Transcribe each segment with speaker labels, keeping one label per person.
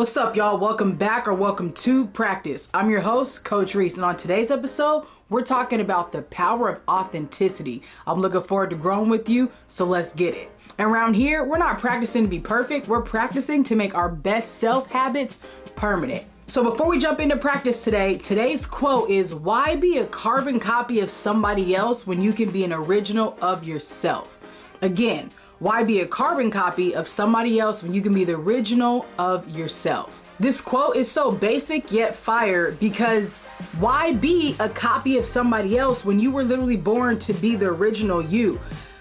Speaker 1: What's up, y'all? Welcome back or welcome to Practice. I'm your host, Coach Rees, and on today's episode, we're talking about the power of authenticity. I'm looking forward to growing with you, so let's get it. And around here, we're not practicing to be perfect, we're practicing to make our best self habits permanent. So before we jump into practice today, today's quote is, why be a carbon copy of somebody else when you can be an original of yourself? Again, why be a carbon copy of somebody else when you can be the original of yourself? This quote is so basic yet fire, because why be a copy of somebody else when you were literally born to be the original you?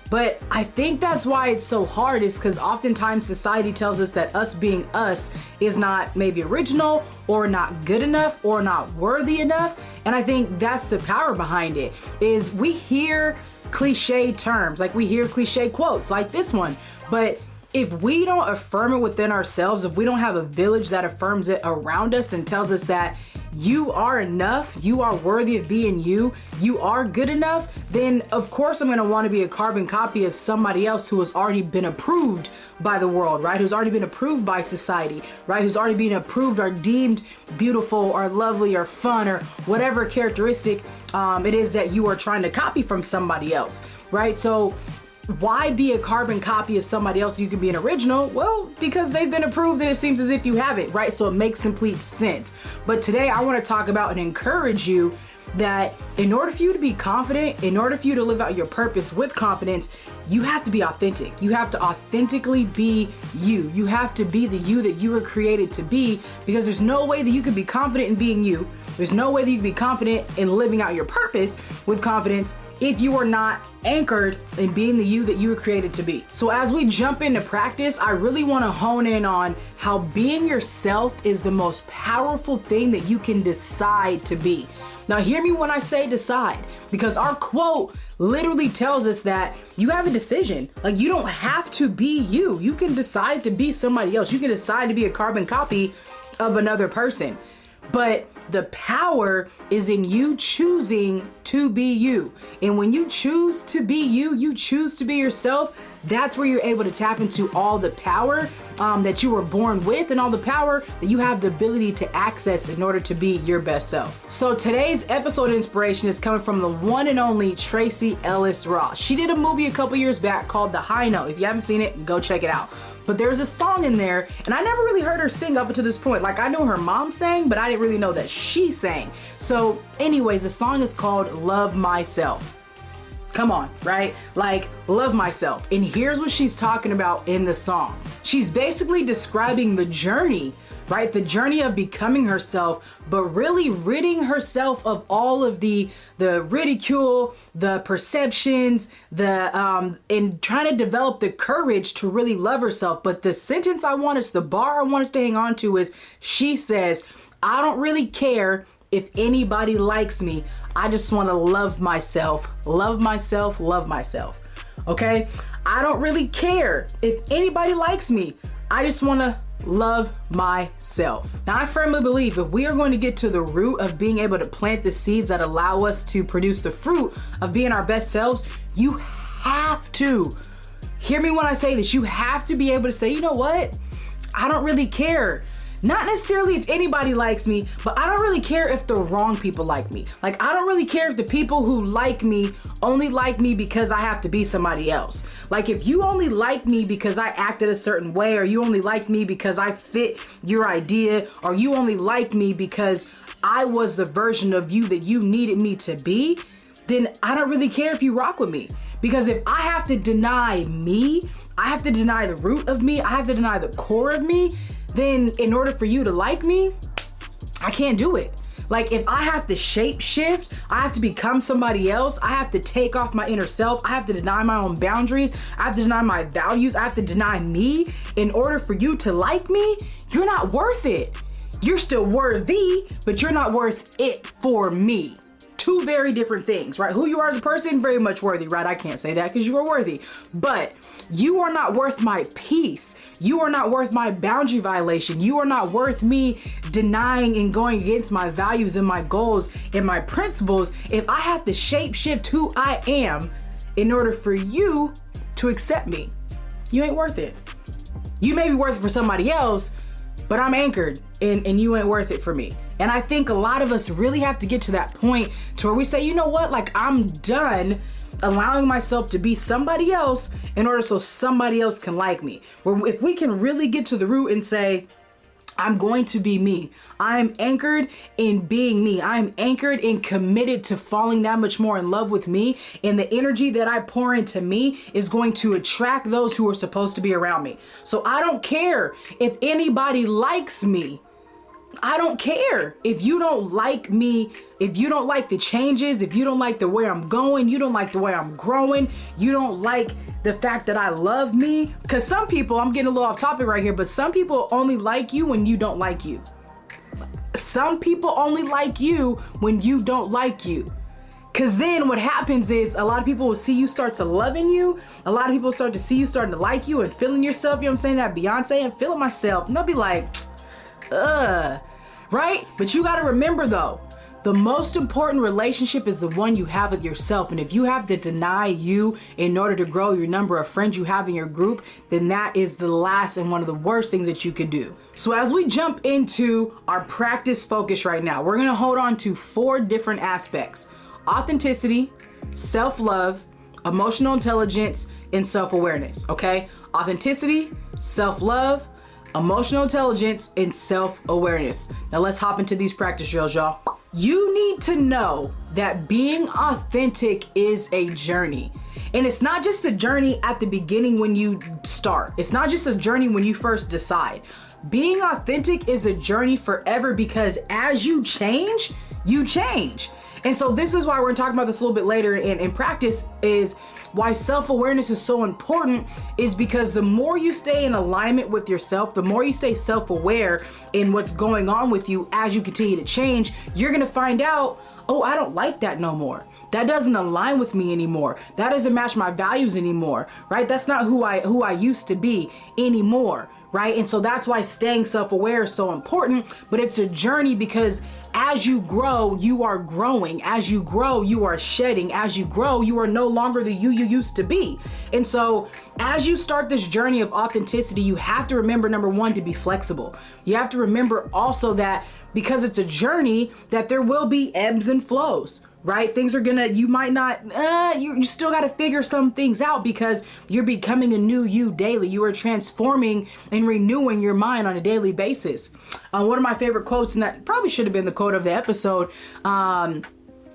Speaker 1: But I think that's why it's so hard, is because oftentimes society tells us that us being us is not maybe original or not good enough or not worthy enough. And I think that's the power behind it, is we hear cliche terms, like we hear cliche quotes like this one, but if we don't affirm it within ourselves, if we don't have a village that affirms it around us and tells us that you are enough, you are worthy of being you, you are good enough, then of course I'm going to want to be a carbon copy of somebody else who has already been approved by the world, right? Who's already been approved by society, right? Who's already been approved or deemed beautiful or lovely or fun or whatever characteristic it is that you are trying to copy from somebody else, right? So why be a carbon copy of somebody else so you can be an original? Well, because they've been approved and it seems as if you haven't, right? So it makes complete sense. But today I want to talk about and encourage you that in order for you to be confident, in order for you to live out your purpose with confidence, you have to be authentic. You have to authentically be you. You have to be the you that you were created to be, because there's no way that you can be confident in being you. There's no way that you can be confident in living out your purpose with confidence if you are not anchored in being the you that you were created to be. So as we jump into practice, I really want to hone in on how being yourself is the most powerful thing that you can decide to be. Now hear me when I say decide, because our quote literally tells us that you have a decision. Like, you don't have to be you. You can decide to be somebody else. You can decide to be a carbon copy of another person. But the power is in you choosing to be you. And when you choose to be you, you choose to be yourself, that's where you're able to tap into all the power that you were born with, and all the power that you have the ability to access in order to be your best self. So today's episode inspiration is coming from the one and only Tracee Ellis Ross. She did a movie a couple years back called The High Note. If you haven't seen it, go check it out. But there's a song in there, and I never really heard her sing up until this point. Like, I know her mom sang, but I didn't really know that she sang. So anyways, the song is called Love Myself. Come on, right? Like, love myself. And here's what she's talking about in the song. She's basically describing the journey, right? The journey of becoming herself, but really ridding herself of all of the ridicule, the perceptions, and trying to develop the courage to really love herself. But the sentence the bar I want us to hang on to is, she says, I don't really care if anybody likes me. I just want to love myself, love myself, love myself. Okay? I don't really care if anybody likes me. I just want to love myself. Now, I firmly believe if we are going to get to the root of being able to plant the seeds that allow us to produce the fruit of being our best selves, you have to, hear me when I say this, you have to be able to say, you know what? I don't really care. Not necessarily if anybody likes me, but I don't really care if the wrong people like me. Like, I don't really care if the people who like me only like me because I have to be somebody else. Like, if you only like me because I acted a certain way, or you only like me because I fit your idea, or you only like me because I was the version of you that you needed me to be, then I don't really care if you rock with me. Because if I have to deny me, I have to deny the root of me, I have to deny the core of me, then in order for you to like me, I can't do it. Like, if I have to shape shift, I have to become somebody else, I have to take off my inner self, I have to deny my own boundaries, I have to deny my values, I have to deny me in order for you to like me, you're not worth it. You're still worthy, but you're not worth it for me. Two very different things, right? Who you are as a person, very much worthy, right? I can't say that because you are worthy, but you are not worth my peace. You are not worth my boundary violation. You are not worth me denying and going against my values and my goals and my principles if I have to shape shift who I am in order for you to accept me. You ain't worth it. You may be worth it for somebody else, but I'm anchored and you ain't worth it for me. And I think a lot of us really have to get to that point to where we say, you know what, like I'm done allowing myself to be somebody else in order so somebody else can like me. Where if we can really get to the root and say, I'm going to be me. I'm anchored in being me. I'm anchored and committed to falling that much more in love with me. And the energy that I pour into me is going to attract those who are supposed to be around me. So I don't care if anybody likes me. I don't care if you don't like me, if you don't like the changes, if you don't like the way I'm going, you don't like the way I'm growing, you don't like the fact that I love me. Because some people, I'm getting a little off topic right here, but some people only like you when you don't like you. Some people only like you when you don't like you. Because then what happens is a lot of people will see you start to loving you. A lot of people start to see you starting to like you and feeling yourself. You know what I'm saying? That Beyonce and feeling myself. And they'll be like, right? But you got to remember though, the most important relationship is the one you have with yourself. And if you have to deny you in order to grow your number of friends you have in your group, then that is the last and one of the worst things that you could do. So as we jump into our practice focus right now, we're going to hold on to 4 different aspects: authenticity, self-love, emotional intelligence, and self-awareness. Okay? Authenticity, self-love, emotional intelligence, and self-awareness. Now let's hop into these practice drills, y'all. You need to know that being authentic is a journey. And it's not just a journey at the beginning when you start. It's not just a journey when you first decide. Being authentic is a journey forever, because as you change, you change. And so this is why we're talking about this a little bit later in practice, is why self-awareness is so important, is because the more you stay in alignment with yourself, the more you stay self-aware in what's going on with you as you continue to change, you're gonna find out, oh, I don't like that no more. That doesn't align with me anymore. That doesn't match my values anymore, right? That's not who I used to be anymore, right? And so that's why staying self-aware is so important, but it's a journey, because as you grow, you are growing. As you grow, you are shedding. As you grow, you are no longer the you used to be. And so as you start this journey of authenticity, you have to remember, number one, to be flexible. You have to remember also that because it's a journey, that there will be ebbs and flows, right? Things are gonna, you might not, you still gotta figure some things out, because you're becoming a new you daily. You are transforming and renewing your mind on a daily basis. One of my favorite quotes, and that probably should have been the quote of the episode, and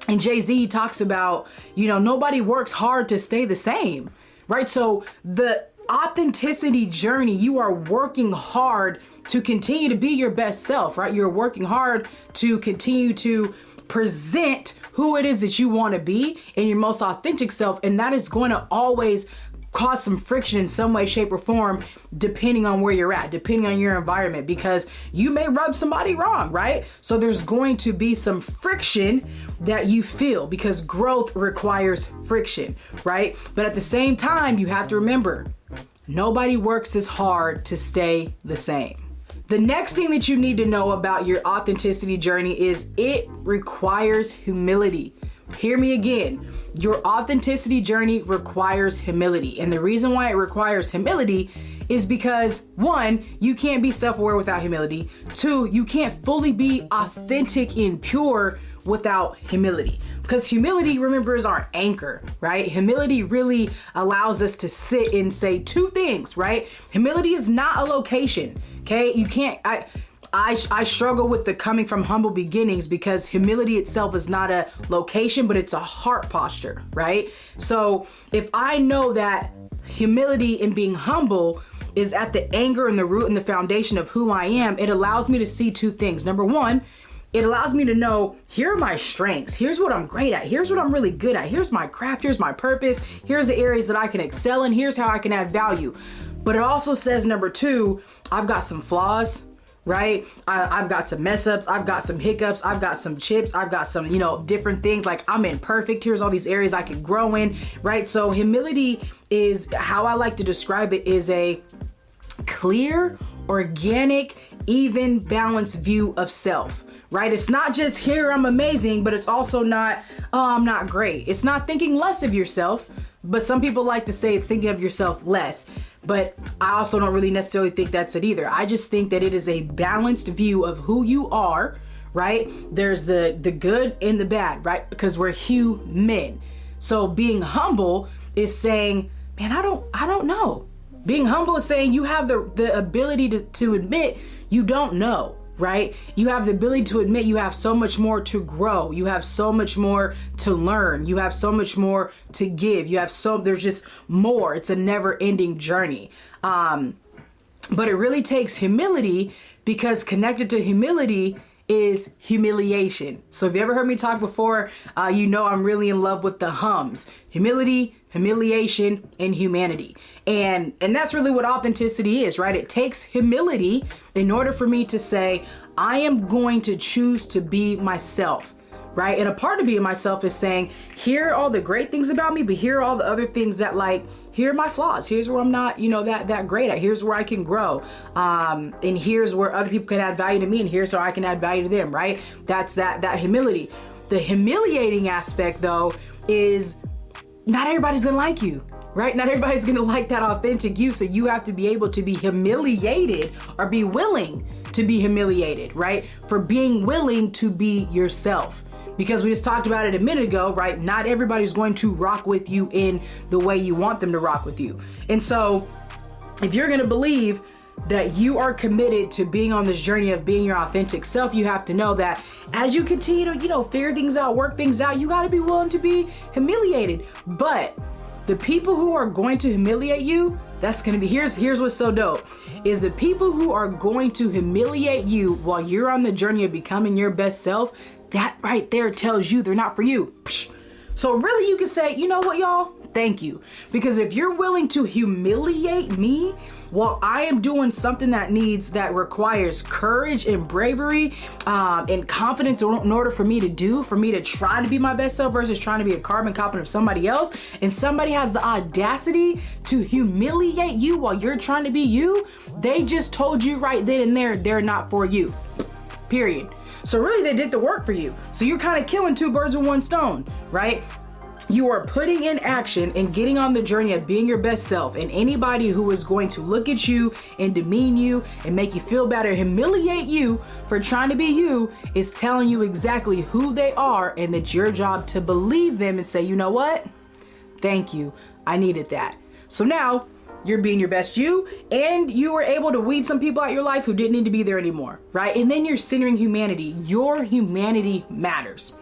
Speaker 1: Jay-Z talks about, you know, nobody works hard to stay the same, right? So the authenticity journey, you are working hard to continue to be your best self, right? You're working hard to continue to present who it is that you want to be in your most authentic self. And that is going to always cause some friction in some way, shape, or form, depending on where you're at, depending on your environment, because you may rub somebody wrong, right? So there's going to be some friction that you feel, because growth requires friction, right? But at the same time, you have to remember, nobody works as hard to stay the same. The next thing that you need to know about your authenticity journey is it requires humility. Hear me again. Your authenticity journey requires humility. And the reason why it requires humility is because, 1, you can't be self-aware without humility. 2, you can't fully be authentic and pure without humility. Because humility, remember, is our anchor, right? Humility really allows us to sit and say 2 things, right? Humility is not a location, okay? You can't, I struggle with the coming from humble beginnings, because humility itself is not a location, but it's a heart posture, right? So if I know that humility and being humble is at the anchor and the root and the foundation of who I am, it allows me to see 2 things. Number 1, it allows me to know, here are my strengths. Here's what I'm great at. Here's what I'm really good at. Here's my craft. Here's my purpose. Here's the areas that I can excel in. Here's how I can add value. But it also says, number 2, I've got some flaws, right? I've got some mess ups. I've got some hiccups. I've got some chips. I've got some, different things. Like, I'm imperfect. Here's all these areas I can grow in, right? So humility is, how I like to describe it, is a clear, organic, even, balanced view of self. Right? It's not just, here, I'm amazing, but it's also not, oh, I'm not great. It's not thinking less of yourself, but some people like to say it's thinking of yourself less. but I also don't really necessarily think that's it either. I just think that it is a balanced view of who you are, right? There's the good and the bad, right? Because we're human. So being humble is saying, man, I don't know. Being humble is saying you have the ability to admit you don't know, right? You have the ability to admit you have so much more to grow. You have so much more to learn. You have so much more to give. There's just more. It's a never ending journey. But it really takes humility, because connected to humility is humiliation. So if you ever heard me talk before, you know I'm really in love with the hums: humility, humiliation, and humanity. And that's really what authenticity is, right? It takes humility in order for me to say, I am going to choose to be myself, right? And a part of being myself is saying, here are all the great things about me, but here are all the other things that, like, here are my flaws. Here's where I'm not, that great at. Here's where I can grow. And here's where other people can add value to me, and here's how I can add value to them, right? That's that humility. The humiliating aspect, though, is not everybody's gonna like you, right? Not everybody's gonna like that authentic you. So you have to be able to be humiliated, or be willing to be humiliated, right? For being willing to be yourself. Because we just talked about it a minute ago, right? Not everybody's going to rock with you in the way you want them to rock with you. And so if you're gonna believe that you are committed to being on this journey of being your authentic self, you have to know that as you continue to, figure things out, work things out, you gotta be willing to be humiliated. But the people who are going to humiliate you, that's gonna be, here's what's so dope, is the people who are going to humiliate you while you're on the journey of becoming your best self, that right there tells you they're not for you. So really you can say, you know what, y'all? Thank you. Because if you're willing to humiliate me while I am doing something that requires courage and bravery and confidence in order for me to try to be my best self versus trying to be a carbon copy of somebody else, and somebody has the audacity to humiliate you while you're trying to be you, they just told you right then and there, they're not for you. Period. So really they did the work for you. So you're kind of killing two birds with one stone, right? You are putting in action and getting on the journey of being your best self. And anybody who is going to look at you and demean you and make you feel bad or humiliate you for trying to be you is telling you exactly who they are, and it's your job to believe them and say, you know what? Thank you. I needed that. So now you're being your best you, and you were able to weed some people out of your life who didn't need to be there anymore, right? And then you're centering humanity. Your humanity matters.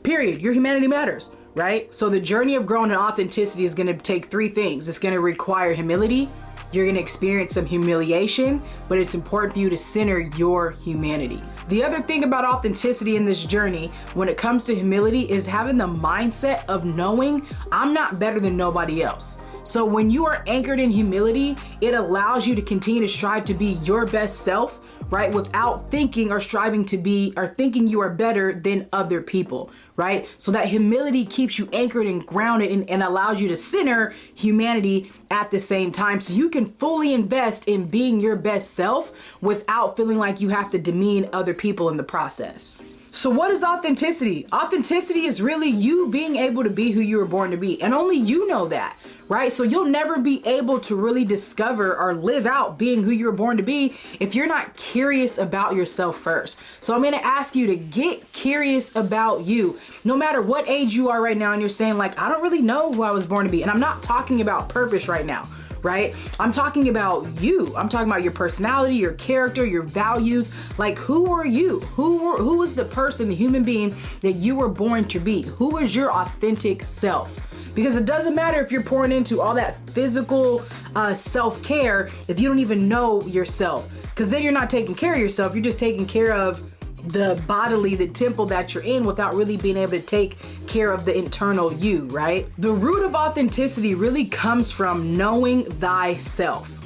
Speaker 1: Period. Your humanity matters, right? So the journey of growing in authenticity is going to take three things. It's going to require humility. You're going to experience some humiliation, but it's important for you to center your humanity. The other thing about authenticity in this journey, when it comes to humility, is having the mindset of knowing I'm not better than nobody else. So when you are anchored in humility, it allows you to continue to strive to be your best self, right? Without thinking or striving to be or thinking you are better than other people, right? So that humility keeps you anchored and grounded and allows you to center humanity at the same time. So you can fully invest in being your best self without feeling like you have to demean other people in the process. So what is authenticity? Authenticity is really you being able to be who you were born to be. And only you know that, right? So you'll never be able to really discover or live out being who you were born to be if you're not curious about yourself first. So I'm going to ask you to get curious about you. No matter what age you are right now and you're saying like, I don't really know who I was born to be. And I'm not talking about purpose right now, right? I'm talking about you. I'm talking about your personality, your character, your values. Like, who are you? Who was the person, the human being that you were born to be? Who is your authentic self? Because it doesn't matter if you're pouring into all that physical self-care if you don't even know yourself. Because then you're not taking care of yourself. You're just taking care of the temple that you're in without really being able to take care of the internal you, right? The root of authenticity really comes from knowing thyself.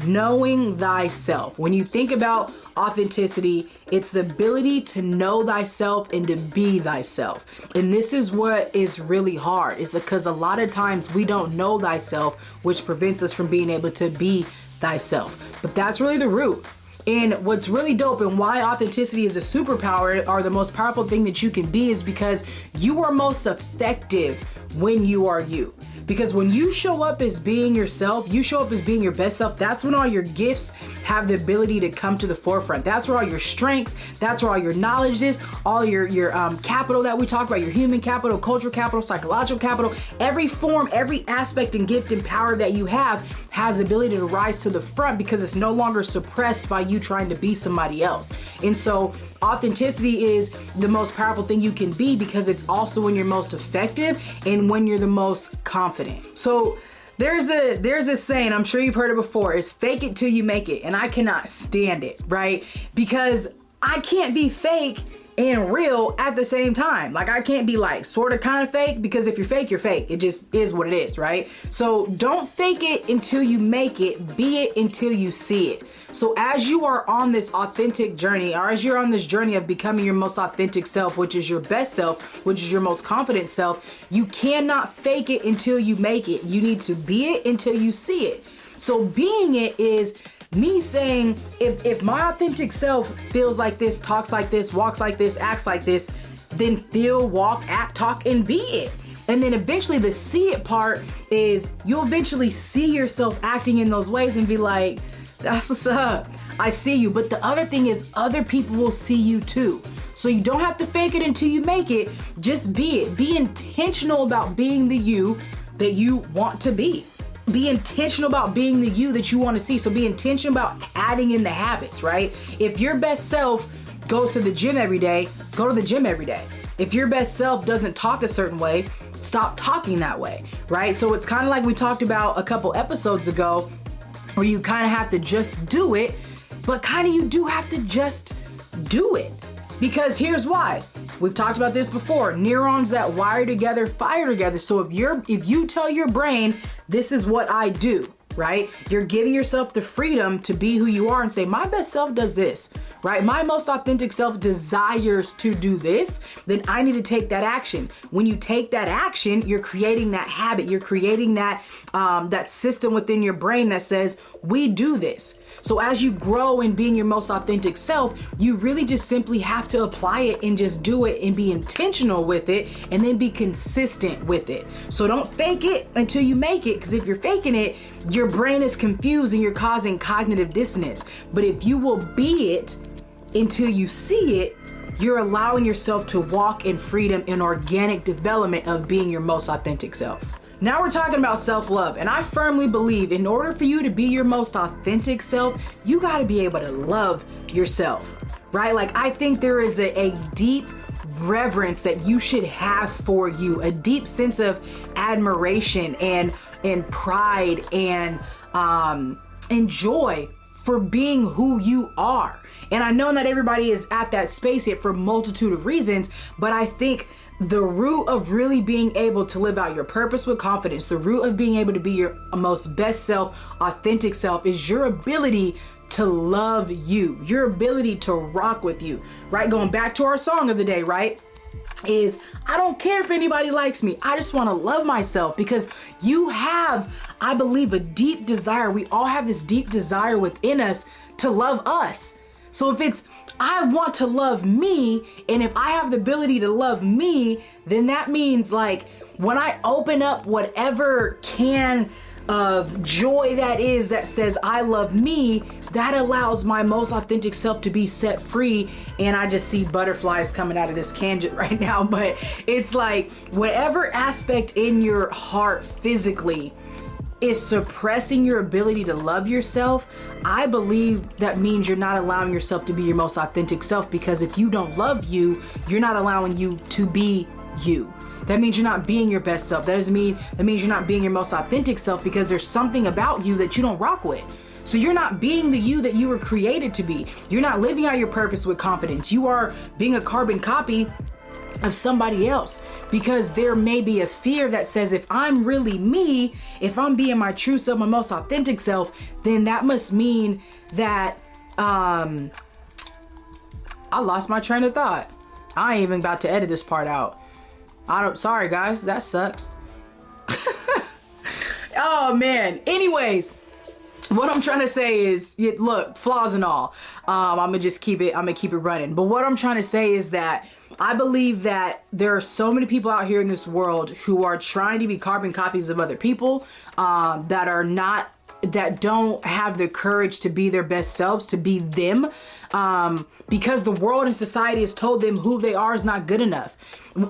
Speaker 1: Knowing thyself. When you think about authenticity, it's the ability to know thyself and to be thyself. And this is what is really hard, is because a lot of times we don't know thyself, which prevents us from being able to be thyself. But that's really the root. And what's really dope and why authenticity is a superpower or the most powerful thing that you can be is because you are most effective when you are you. Because when you show up as being yourself, you show up as being your best self, that's when all your gifts have the ability to come to the forefront. That's where all your strengths, that's where all your knowledge is, all your capital that we talk about, your human capital, cultural capital, psychological capital, every form, every aspect and gift and power that you have has the ability to rise to the front because it's no longer suppressed by you trying to be somebody else. And so authenticity is the most powerful thing you can be because it's also when you're most effective and when you're the most confident. So there's a saying, I'm sure you've heard it before, is fake it till you make it. And I cannot stand it, right? Because I can't be fake and real at the same time. Like I can't be like sort of kind of fake, because if you're fake, you're fake. It just is what it is, right? So don't fake it until you make it, be it until you see it. So as you are on this authentic journey, or as you're on this journey of becoming your most authentic self, which is your best self, which is your most confident self, you cannot fake it until you make it. You need to be it until you see it. So being it is me saying, if my authentic self feels like this, talks like this, walks like this, acts like this, then feel, walk, act, talk, and be it. And then eventually the see it part is you'll eventually see yourself acting in those ways and be like, that's what's up. I see you. But the other thing is other people will see you too. So you don't have to fake it until you make it. Just be it. Be intentional about being the you that you want to be. Be intentional about being the you that you want to see. So be intentional about adding in the habits, right? If your best self goes to the gym every day, go to the gym every day. If your best self doesn't talk a certain way, stop talking that way, right? So it's kind of like we talked about a couple episodes ago, where you kind of have to just do it, but kind of you do have to just do it. Because here's why. We've talked about this before. Neurons that wire together, fire together. So if you tell your brain, this is what I do, right? You're giving yourself the freedom to be who you are and say, my best self does this, right? My most authentic self desires to do this, then I need to take that action. When you take that action, you're creating that habit. You're creating that system within your brain that says, we do this. So as you grow in being your most authentic self, you really just simply have to apply it and just do it and be intentional with it and then be consistent with it. So don't fake it until you make it, because if you're faking it, your brain is confused and you're causing cognitive dissonance. But if you will be it until you see it, you're allowing yourself to walk in freedom and organic development of being your most authentic self. Now we're talking about self-love, and I firmly believe in order for you to be your most authentic self, you got to be able to love yourself, right? Like I think there is a deep reverence that you should have for you, a deep sense of admiration and pride and joy for being who you are. And I know not everybody is at that space yet for a multitude of reasons, but I think the root of really being able to live out your purpose with confidence, the root of being able to be your most best self, authentic self, is your ability to love you, your ability to rock with you, right? Going back to our song of the day, right? Is I don't care if anybody likes me. I just want to love myself, because you have, I believe, a deep desire. We all have this deep desire within us to love us. So if it's, I want to love me, and if I have the ability to love me, then that means like when I open up whatever can of joy that is that says I love me, that allows my most authentic self to be set free. And I just see butterflies coming out of this can right now, but it's like whatever aspect in your heart physically is suppressing your ability to love yourself, I believe that means you're not allowing yourself to be your most authentic self, because if you don't love you, you're not allowing you to be you. That means you're not being your best self. That means you're not being your most authentic self, because there's something about you that you don't rock with. So you're not being the you that you were created to be. You're not living out your purpose with confidence. You are being a carbon copy of somebody else, because there may be a fear that says, if I'm really me, if I'm being my true self, my most authentic self, then that must mean that I lost my train of thought. I ain't even about to edit this part out. Sorry guys, that sucks. Oh man. Anyways, what I'm trying to say is, look, flaws and all, I'm gonna keep it running. But what I'm trying to say is that I believe that there are so many people out here in this world who are trying to be carbon copies of other people, that don't have the courage to be their best selves, to be them, because the world and society has told them who they are is not good enough.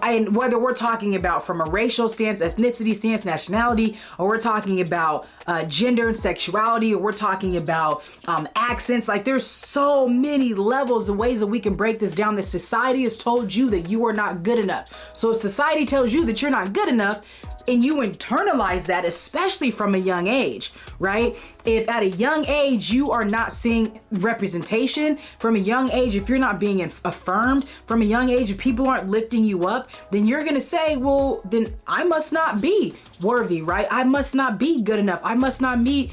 Speaker 1: And whether we're talking about from a racial stance, ethnicity stance, nationality, or we're talking about gender and sexuality, or we're talking about accents, like there's so many levels and ways that we can break this down. That society has told you that you are not good enough. So if society tells you that you're not good enough, and you internalize that, especially from a young age, right? If at a young age you are not seeing representation, from a young age, if you're not being affirmed, from a young age, if people aren't lifting you up, then you're gonna say, well, then I must not be worthy, right? I must not be good enough. I must not be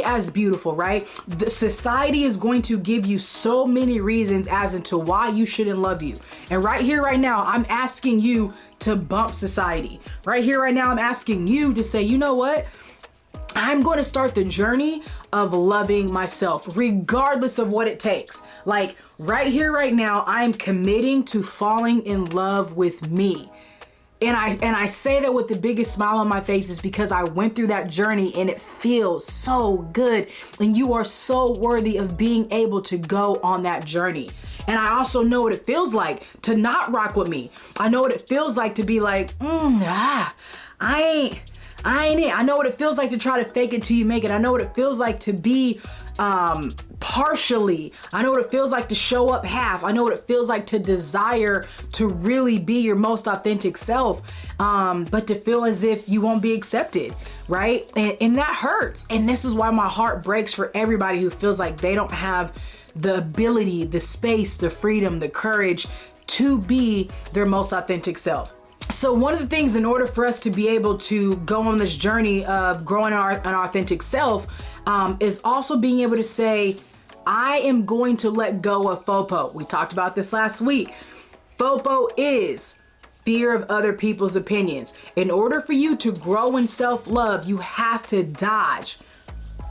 Speaker 1: as beautiful, right? The society is going to give you so many reasons as into why you shouldn't love you. And right here, right now, I'm asking you to bump society. Right here, right now, I'm asking you to say, you know what? I'm going to start the journey of loving myself, regardless of what it takes. Like right here, right now, I'm committing to falling in love with me. And I say that with the biggest smile on my face is because I went through that journey and it feels so good. And you are so worthy of being able to go on that journey. And I also know what it feels like to not rock with me. I know what it feels like to be like, I ain't it. I know what it feels like to try to fake it till you make it. I know what it feels like to be partially. I know what it feels like to show up half. I know what it feels like to desire to really be your most authentic self, but to feel as if you won't be accepted, right? And that hurts. And this is why my heart breaks for everybody who feels like they don't have the ability, the space, the freedom, the courage to be their most authentic self. So one of the things, in order for us to be able to go on this journey of growing an authentic self, is also being able to say, I am going to let go of FOPO. We talked about this last week. FOPO is fear of other people's opinions. In order for you to grow in self-love, you have to dodge.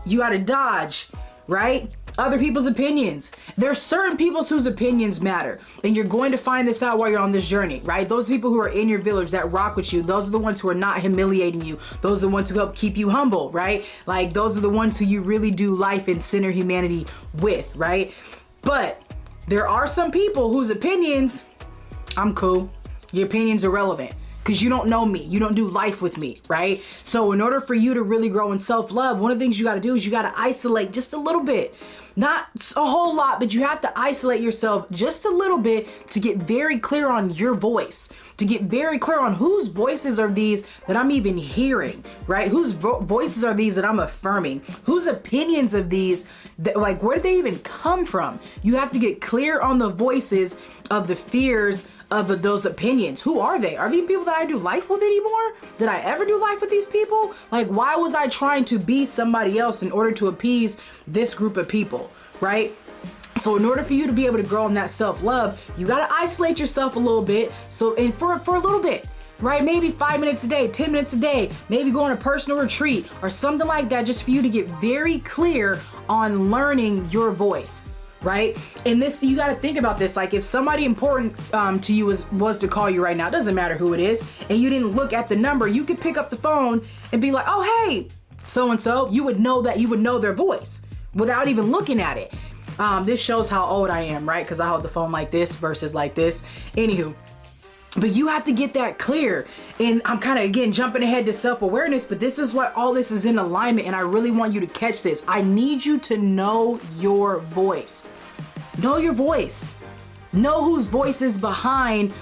Speaker 1: You got to dodge, right? Other people's opinions. There are certain people whose opinions matter, and you're going to find this out while you're on this journey, right? Those people who are in your village that rock with you, those are the ones who are not humiliating you. Those are the ones who help keep you humble, right? Like those are the ones who you really do life and center humanity with, right? But there are some people whose opinions, I'm cool. Your opinion's irrelevant. Because you don't know me, you don't do life with me, right? So in order for you to really grow in self-love, one of the things you got to do is you got to isolate just a little bit. Not a whole lot, but you have to isolate yourself just a little bit to get very clear on your voice, to get very clear on whose voices are these that I'm even hearing, right? Whose voices are these that I'm affirming? Whose opinions of these, that, like, where did they even come from? You have to get clear on the voices of the fears of those opinions. Who are they? Are these people that I do life with anymore? Did I ever do life with these people? Like, why was I trying to be somebody else in order to appease this group of people, right? So in order for you to be able to grow in that self-love, you got to isolate yourself a little bit. So, and for a little bit, right? Maybe 5 minutes a day, 10 minutes a day, maybe go on a personal retreat or something like that, just for you to get very clear on learning your voice. Right? And this, you got to think about this. Like if somebody important to you was to call you right now, it doesn't matter who it is, and you didn't look at the number, you could pick up the phone and be like, oh, hey, so-and-so. You would know their voice without even looking at it. This shows how old I am, right? Because I hold the phone like this versus like this. Anywho. But you have to get that clear. And I'm kind of, again, jumping ahead to self-awareness, but this is what all this is in alignment. And I really want you to catch this. I need you to know your voice. Know your voice. Know whose voice is behind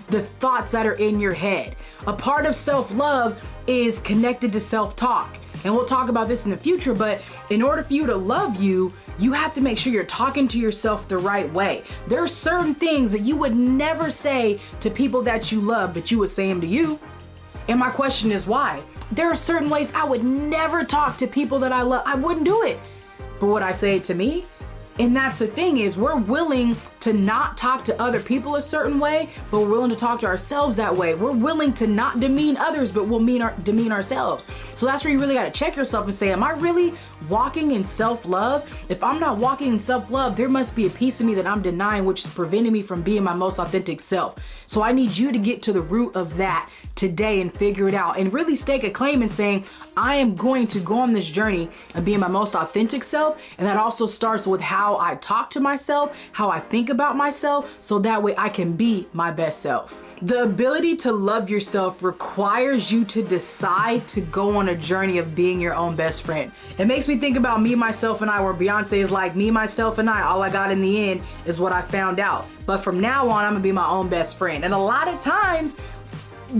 Speaker 1: the thoughts that are in your head. A part of self-love is connected to self-talk. And we'll talk about this in the future, but in order for you to love you, you have to make sure you're talking to yourself the right way. There are certain things that you would never say to people that you love, but you would say them to you. And my question is why? There are certain ways I would never talk to people that I love. I wouldn't do it. But would I say it to me? And that's the thing, is we're willing to not talk to other people a certain way, but we're willing to talk to ourselves that way. We're willing to not demean others, but we'll demean ourselves. So that's where you really got to check yourself and say, am I really walking in self-love? If I'm not walking in self-love, there must be a piece of me that I'm denying, which is preventing me from being my most authentic self. So I need you to get to the root of that today and figure it out and really stake a claim and saying, I am going to go on this journey of being my most authentic self. And that also starts with how I talk to myself, how I think about myself, so that way I can be my best self. The ability to love yourself requires you to decide to go on a journey of being your own best friend. It makes me think about Me, Myself, and I, where Beyonce is like, me, myself, and I, all I got in the end is what I found out. But from now on, I'm gonna be my own best friend. And a lot of times,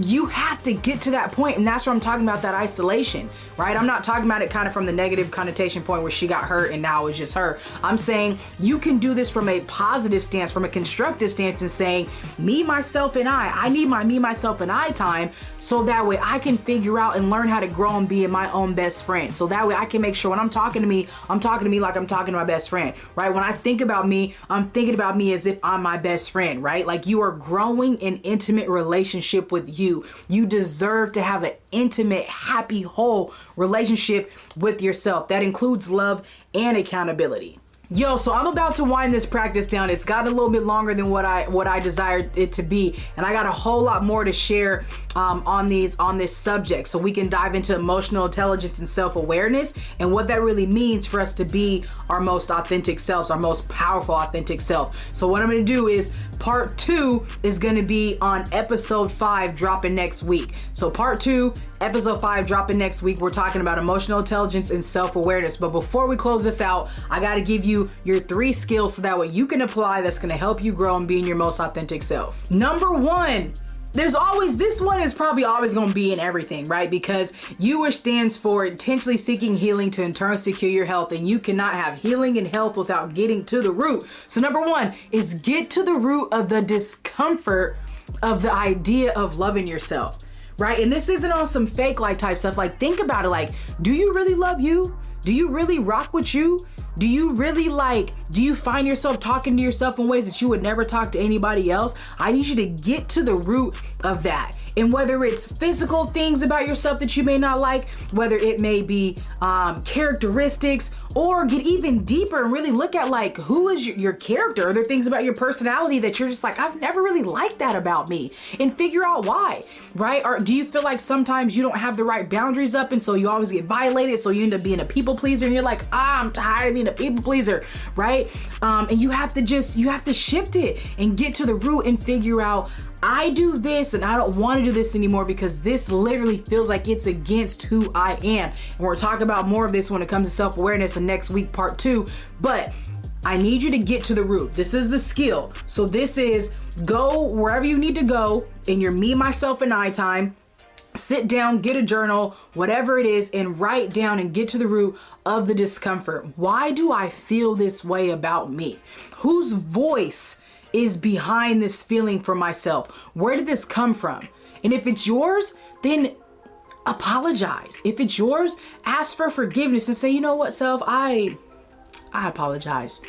Speaker 1: you have to get to that point, and that's where I'm talking about that isolation, right? I'm not talking about it kind of from the negative connotation point where she got hurt and now it's just her. I'm saying you can do this from a positive stance, from a constructive stance, and saying, me, myself, and I need my me, myself, and I time, so that way I can figure out and learn how to grow and be my own best friend. So that way I can make sure when I'm talking to me like I'm talking to my best friend, right? When I think about me, I'm thinking about me as if I'm my best friend, right? Like, you are growing an intimate relationship with you. You deserve to have an intimate, happy, whole relationship with yourself. That includes love and accountability. Yo, so I'm about to wind this practice down. It's gotten a little bit longer than what I desired it to be, and I got a whole lot more to share on this subject, so we can dive into emotional intelligence and self-awareness and what that really means for us to be our most authentic selves, our most powerful authentic self. So what I'm going to do is part 2 is going to be on episode 5, dropping next week. So part 2, episode 5, dropping next week. We're talking about emotional intelligence and self-awareness. But before we close this out, I got to give you your 3 skills so that way you can apply, that's going to help you grow and be in your most authentic self. Number 1, this one is probably always going to be in everything, right? Because YOU-ISH stands for intentionally seeking healing to in turn secure your health, and you cannot have healing and health without getting to the root. So number 1 is get to the root of the discomfort of the idea of loving yourself, right? And this isn't on some fake like type stuff. Like, think about it. Like, do you really love you? Do you really rock with you? Do you really do you find yourself talking to yourself in ways that you would never talk to anybody else? I need you to get to the root of that. And whether it's physical things about yourself that you may not like, whether it may be characteristics, or get even deeper and really look at who is your character? Are there things about your personality that you're just like, I've never really liked that about me, and figure out why, right? Or do you feel like sometimes you don't have the right boundaries up, and so you always get violated, so you end up being a people pleaser, and you're like, I'm tired of being a people pleaser, right? And you have to shift it and get to the root and figure out, I do this and I don't want to do this anymore because this literally feels like it's against who I am. And we're talking about more of this when it comes to self-awareness in next week, part 2. But I need you to get to the root. This is the skill. So this is go wherever you need to go in your me, myself, and I time. Sit down, get a journal, whatever it is, and write down and get to the root of the discomfort. Why do I feel this way about me? Whose voice is behind this feeling for myself? Where did this come from? And if it's yours, then apologize. If it's yours, ask for forgiveness and say, you know what, self, I apologize.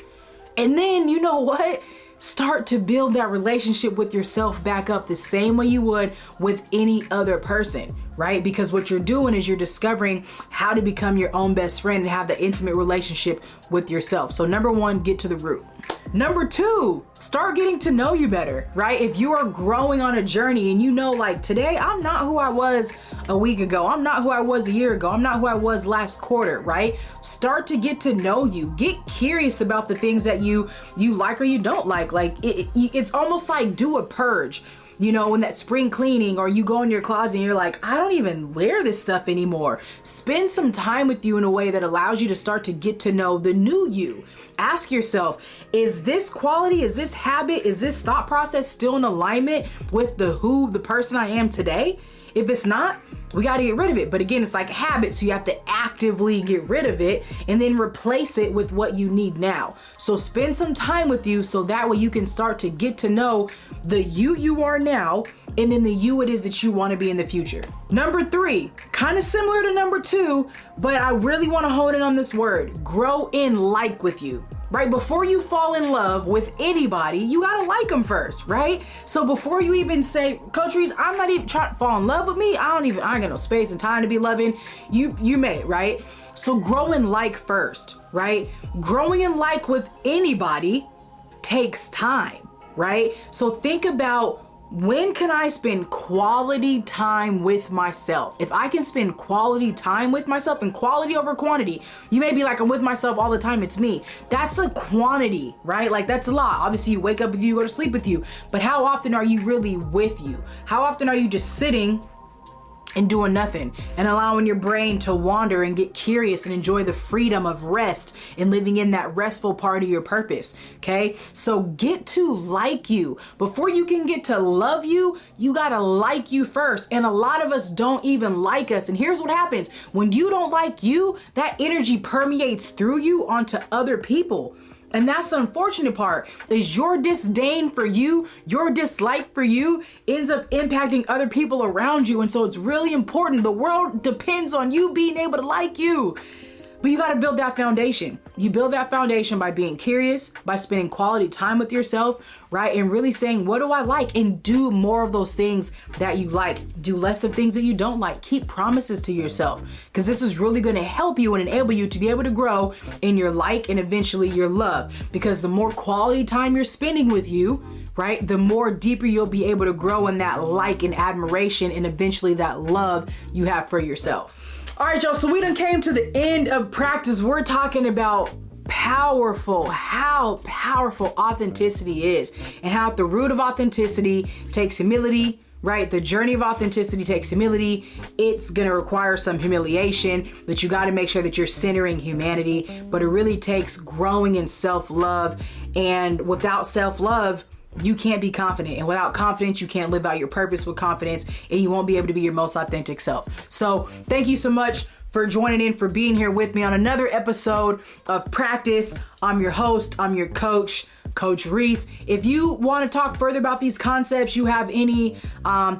Speaker 1: And then, you know what? Start to build that relationship with yourself back up the same way you would with any other person, right? Because what you're doing is you're discovering how to become your own best friend and have the intimate relationship with yourself. So number 1, get to the root. Number 2, start getting to know you better, right? If you are growing on a journey and you know, today, I'm not who I was a week ago. I'm not who I was a year ago. I'm not who I was last quarter, right? Start to get to know you. Get curious about the things that you like or you don't like. It's almost like do a purge. You know, when that spring cleaning, or you go in your closet and you're like, I don't even wear this stuff anymore. Spend some time with you in a way that allows you to start to get to know the new you. Ask yourself, is this quality, is this habit, is this thought process still in alignment with the person I am today? If it's not, we got to get rid of it. But again, it's like a habit, so you have to actively get rid of it and then replace it with what you need now. So spend some time with you so that way you can start to get to know the you are now, and then the you it is that you want to be in the future. Number 3, kind of similar to number 2, but I really want to hone in on this word, grow in with you. right? Before you fall in love with anybody, you gotta like them first, right? So before you even say, Coach Rees, I'm not even trying to fall in love with me. I ain't got no space and time to be loving. You may, right? So grow and like first, right? Growing and like with anybody takes time, right? So think about, when can I spend quality time with myself? If I can spend quality time with myself, and quality over quantity, you may be like, I'm with myself all the time, it's me. That's a quantity, right? Like that's a lot. Obviously you wake up with you, go to sleep with you, but how often are you really with you? How often are you just sitting and doing nothing and allowing your brain to wander and get curious and enjoy the freedom of rest and living in that restful part of your purpose? Okay, so get to like you. Before you can get to love you, you gotta like you first. And a lot of us don't even like us. And here's what happens: when you don't like you, that energy permeates through you onto other people. And that's the unfortunate part, is your disdain for you, your dislike for you ends up impacting other people around you. And so it's really important. The world depends on you being able to like you. But you got to build that foundation. You build that foundation by being curious, by spending quality time with yourself, right? And really saying, what do I like? And do more of those things that you like. Do less of things that you don't like. Keep promises to yourself, because this is really going to help you and enable you to be able to grow in your like and eventually your love. Because the more quality time you're spending with you, right, the more deeper you'll be able to grow in that like and admiration and eventually that love you have for yourself. All right, y'all, so we done came to the end of practice. We're talking about how powerful authenticity is, and how at the root of authenticity takes humility, right? The journey of authenticity takes humility. It's gonna require some humiliation, but you gotta make sure that you're centering humanity. But it really takes growing in self-love, and without self-love, you can't be confident. And without confidence, you can't live out your purpose with confidence, and you won't be able to be your most authentic self. So thank you so much for joining in, for being here with me on another episode of Practice. I'm your host, I'm your coach, Coach Rees. If you want to talk further about these concepts, you have any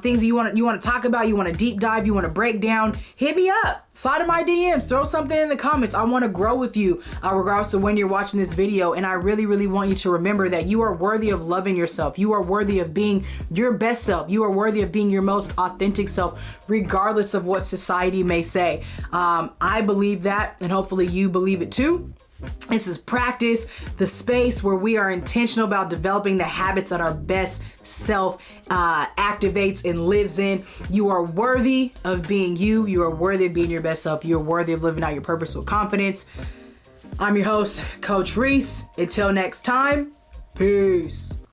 Speaker 1: things that you want to talk about, you want to deep dive, you want to break down, hit me up. Slide in my DMs, throw something in the comments. I want to grow with you regardless of when you're watching this video. And I really, really want you to remember that you are worthy of loving yourself. You are worthy of being your best self. You are worthy of being your most authentic self, regardless of what society may say. I believe that, and hopefully you believe it too. This is Practice, the space where we are intentional about developing the habits that our best self activates and lives in. You are worthy of being you. You are worthy of being your best self. You're worthy of living out your purpose with confidence. I'm your host, Coach Rees. Until next time, peace.